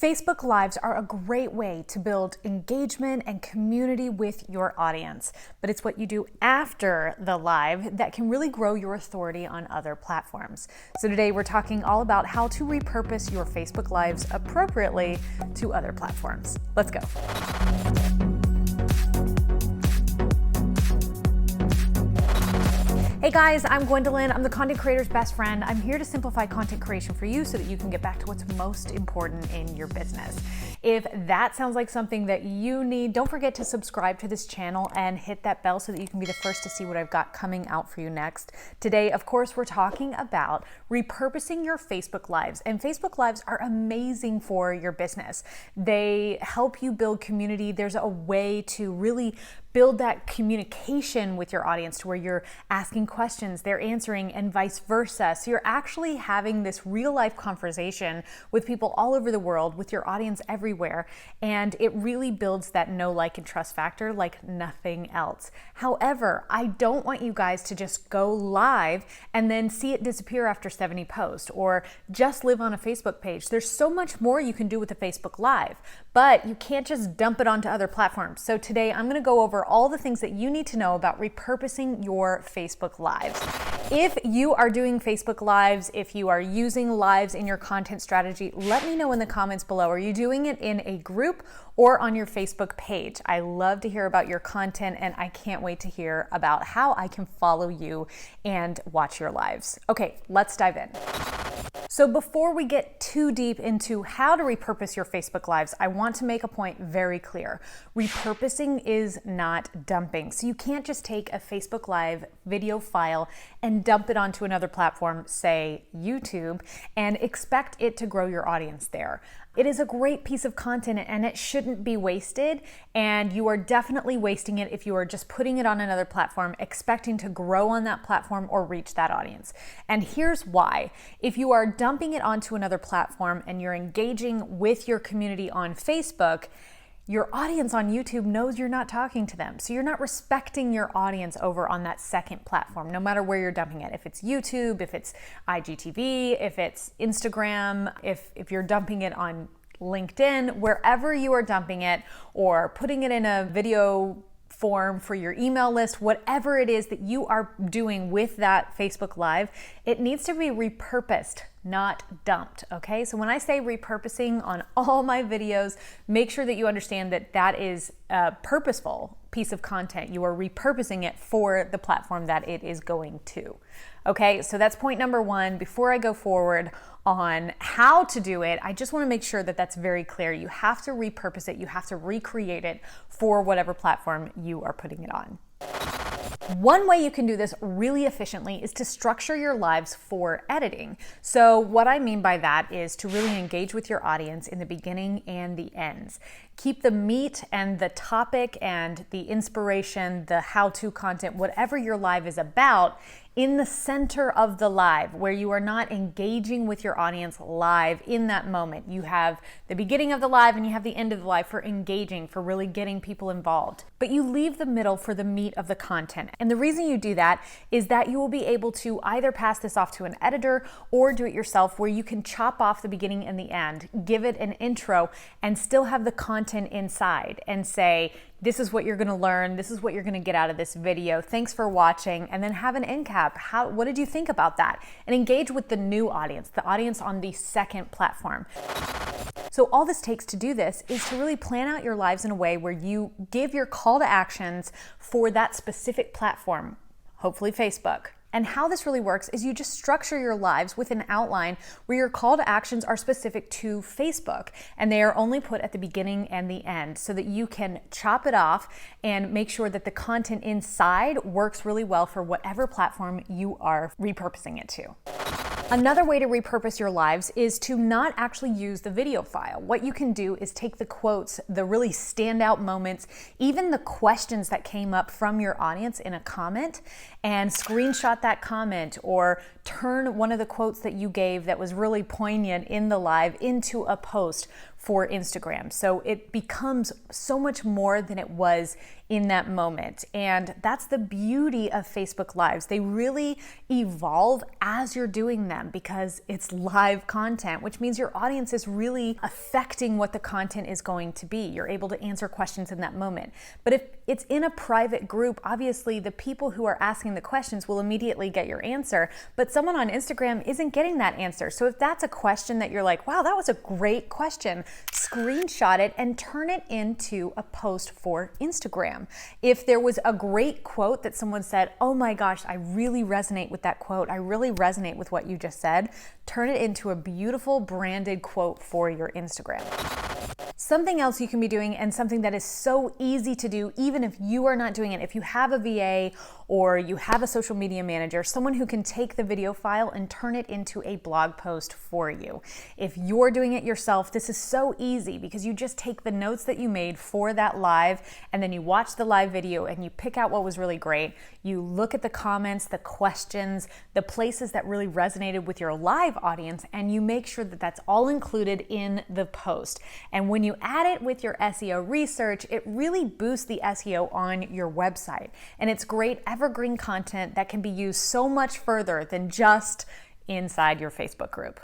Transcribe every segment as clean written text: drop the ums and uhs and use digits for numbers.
Facebook Lives are a great way to build engagement and community with your audience, but it's what you do after the live that can really grow your authority on other platforms. So today we're talking all about how to repurpose your Facebook Lives appropriately to other platforms. Let's go. Hey guys, I'm Gwendolyn. I'm the content creator's best friend. I'm here to simplify content creation for you so that you can get back to what's most important in your business. If that sounds like something that you need, don't forget to subscribe to this channel and hit that bell so that you can be the first to see what I've got coming out for you next. Today, of course, we're talking about repurposing your Facebook Lives. And Facebook Lives are amazing for your business. They help you build community. There's a way to really build that communication with your audience to where you're asking questions, they're answering, and vice versa. So you're actually having this real life conversation with people all over the world, with your audience everywhere, and it really builds that know, like, and trust factor like nothing else. However, I don't want you guys to just go live and then see it disappear after 70 posts or just live on a Facebook page. There's so much more you can do with a Facebook Live, but you can't just dump it onto other platforms. So today I'm gonna go over all the things that you need to know about repurposing your Facebook Lives. If you are doing Facebook Lives, if you are using Lives in your content strategy, let me know in the comments below. Are you doing it in a group or on your Facebook page? I love to hear about your content, and I can't wait to hear about how I can follow you and watch your lives. Okay, let's dive in. So before we get too deep into how to repurpose your Facebook Lives, I want to make a point very clear. Repurposing is not dumping. So you can't just take a Facebook Live video file and dump it onto another platform, say YouTube, and expect it to grow your audience there. It is a great piece of content and it shouldn't be wasted, and you are definitely wasting it if you are just putting it on another platform expecting to grow on that platform or reach that audience. And here's why. If you are dumping it onto another platform and you're engaging with your community on Facebook, your audience on YouTube knows you're not talking to them. So you're not respecting your audience over on that second platform, no matter where you're dumping it. If it's YouTube, if it's IGTV, if it's Instagram, if you're dumping it on LinkedIn, wherever you are dumping it, or putting it in a video form for your email list, whatever it is that you are doing with that Facebook Live, it needs to be repurposed, not dumped, okay? So when I say repurposing on all my videos, make sure that you understand that that is a purposeful piece of content. You are repurposing it for the platform that it is going to. Okay, so that's point number one. Before I go forward on how to do it, I just want to make sure that that's very clear. You have to repurpose it. You have to recreate it for whatever platform you are putting it on. One way you can do this really efficiently is to structure your lives for editing. So what I mean by that is to really engage with your audience in the beginning and the ends. Keep the meat and the topic and the inspiration, the how-to content, whatever your live is about, in the center of the live, where you are not engaging with your audience live in that moment. You have the beginning of the live and you have the end of the live for engaging, for really getting people involved. But you leave the middle for the meat of the content. And the reason you do that is that you will be able to either pass this off to an editor or do it yourself, where you can chop off the beginning and the end, give it an intro, and still have the content inside and say, this is what you're going to learn. This is what you're going to get out of this video. Thanks for watching. And then have an end cap. What did you think about that? And engage with the new audience, the audience on the second platform. So all this takes to do this is to really plan out your lives in a way where you give your call to actions for that specific platform, hopefully Facebook. And how this really works is you just structure your lives with an outline where your call to actions are specific to Facebook, and they are only put at the beginning and the end so that you can chop it off and make sure that the content inside works really well for whatever platform you are repurposing it to. Another way to repurpose your lives is to not actually use the video file. What you can do is take the quotes, the really standout moments, even the questions that came up from your audience in a comment, and screenshot that comment or turn one of the quotes that you gave that was really poignant in the live into a post for Instagram. So it becomes so much more than it was in that moment. And that's the beauty of Facebook Lives. They really evolve as you're doing them because it's live content, which means your audience is really affecting what the content is going to be. You're able to answer questions in that moment. But if it's in a private group, obviously the people who are asking the questions will immediately get your answer, but someone on Instagram isn't getting that answer. So if that's a question that you're like, wow, that was a great question, screenshot it and turn it into a post for Instagram. If there was a great quote that someone said, oh my gosh, I really resonate with that quote, I really resonate with what you just said, turn it into a beautiful branded quote for your Instagram. Something else you can be doing, and something that is so easy to do even if you are not doing it, if you have a VA or you have a social media manager, someone who can take the video file and turn it into a blog post for you. If you're doing it yourself, this is so easy because you just take the notes that you made for that live and then you watch the live video and you pick out what was really great. You look at the comments, the questions, the places that really resonated with your live audience, and you make sure that that's all included in the post. And when you add it with your SEO research, it really boosts the SEO on your website. And it's great evergreen content that can be used so much further than just inside your Facebook group.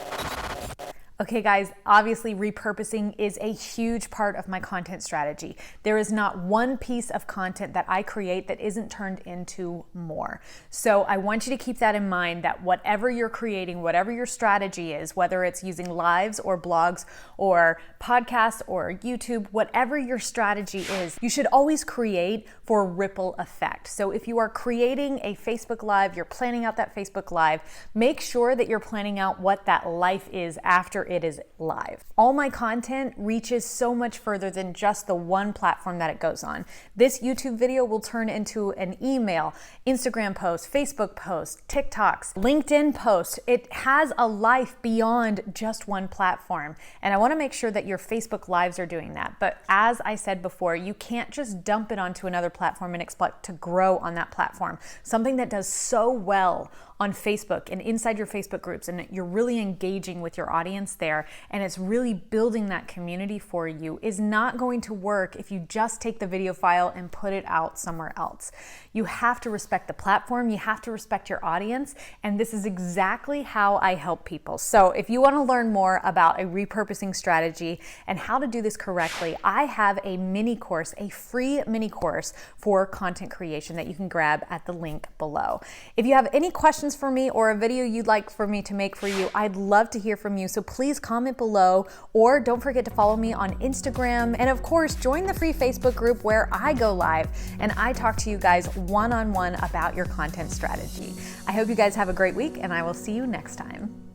Okay guys, obviously repurposing is a huge part of my content strategy. There is not one piece of content that I create that isn't turned into more. So I want you to keep that in mind, that whatever you're creating, whatever your strategy is, whether it's using lives or blogs or podcasts or YouTube, whatever your strategy is, you should always create for ripple effect. So if you are creating a Facebook Live, you're planning out that Facebook Live, make sure that you're planning out what that life is after it is live. All my content reaches so much further than just the one platform that it goes on. This YouTube video will turn into an email, Instagram post, Facebook post, TikToks, LinkedIn post. It has a life beyond just one platform. And I want to make sure that your Facebook Lives are doing that. But as I said before, you can't just dump it onto another platform and expect to grow on that platform. Something that does so well on Facebook and inside your Facebook groups, and you're really engaging with your audience there, and it's really building that community for you, is not going to work if you just take the video file and put it out somewhere else. You have to respect the platform, you have to respect your audience, and this is exactly how I help people. So if you want to learn more about a repurposing strategy and how to do this correctly, I have a mini course, a free mini course for content creation that you can grab at the link below. If you have any questions for me or a video you'd like for me to make for you, I'd love to hear from you. So please comment below, or don't forget to follow me on Instagram. And of course, join the free Facebook group where I go live and I talk to you guys one-on-one about your content strategy. I hope you guys have a great week, and I will see you next time.